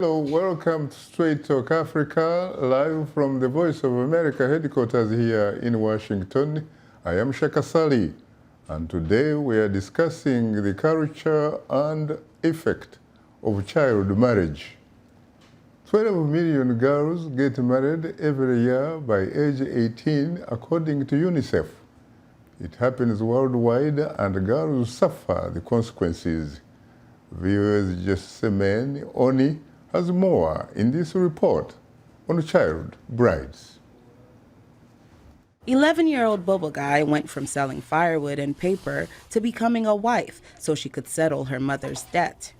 Hello, welcome to Straight Talk Africa, live from the Voice of America headquarters here in Washington. I am Shaka Sali, and today we are discussing the culture and effect of child marriage. 12 million girls get married every year by age 18, according to UNICEF. It happens worldwide, and girls suffer the consequences. Viewers Jesusemen Oni has more in this report on child brides. 11-year-old Bobo Guy went from selling firewood and paper to becoming a wife so she could settle her mother's debt.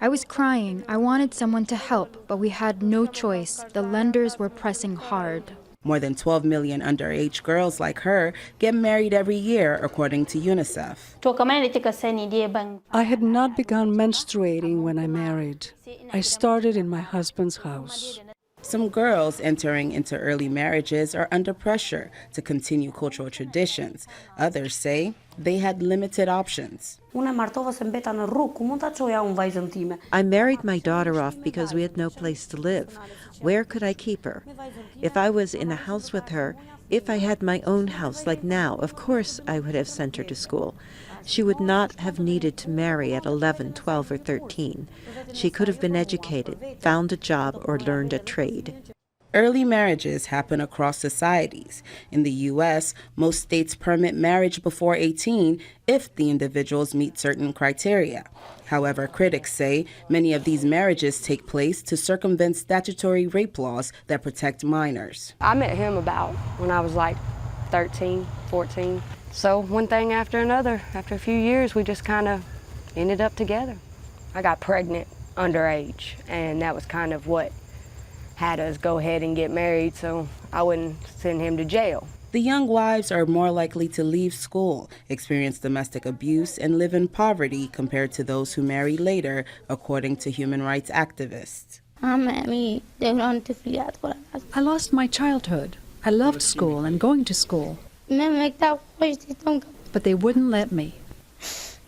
I was crying. I wanted someone to help, but we had no choice. The lenders were pressing hard. More than 12 million underage girls like her get married every year, according to UNICEF. I had not begun menstruating when I married. I started in my husband's house. Some girls entering into early marriages are under pressure to continue cultural traditions. Others say they had limited options. I married my daughter off because we had no place to live. Where could I keep her? If I was in a house with her, if I had my own house like now, of course I would have sent her to school. She would not have needed to marry at 11, 12, or 13. She could have been educated, found a job, or learned a trade. Early marriages happen across societies. In the U.S., most states permit marriage before 18 if the individuals meet certain criteria. However, critics say many of these marriages take place to circumvent statutory rape laws that protect minors. I met him about when I was like 13, 14. So one thing after another, after a few years, we just kind of ended up together. I got pregnant underage, and that was kind of what had us go ahead and get married so I wouldn't send him to jail. The young wives are more likely to leave school, experience domestic abuse, and live in poverty compared to those who marry later, according to human rights activists. I lost my childhood. I loved school and going to school, but they wouldn't let me.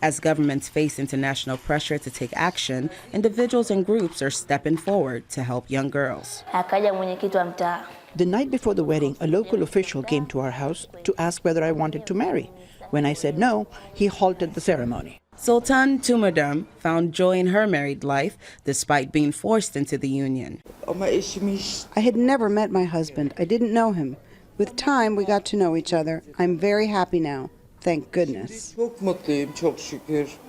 As governments face international pressure to take action, individuals and groups are stepping forward to help young girls. The night before the wedding, a local official came to our house to ask whether I wanted to marry. When I said no, he halted the ceremony. Sultan Tumadam found joy in her married life despite being forced into the union. I had never met my husband. I didn't know him. With time, we got to know each other. I'm very happy now. Thank goodness.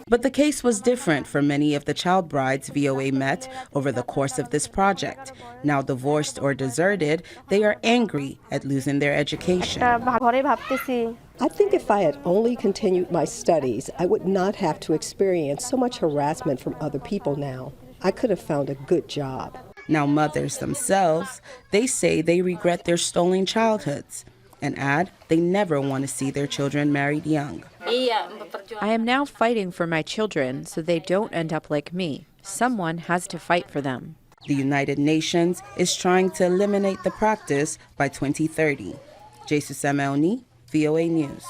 But the case was different for many of the child brides VOA met over the course of this project. Now divorced or deserted, they are angry at losing their education. I think if I had only continued my studies, I would not have to experience so much harassment from other people now. I could have found a good job. Now mothers themselves, they say they regret their stolen childhoods and add they never want to see their children married young. I am now fighting for my children so they don't end up like me. Someone has to fight for them. The United Nations is trying to eliminate the practice by 2030. Jesusemen, VOA News.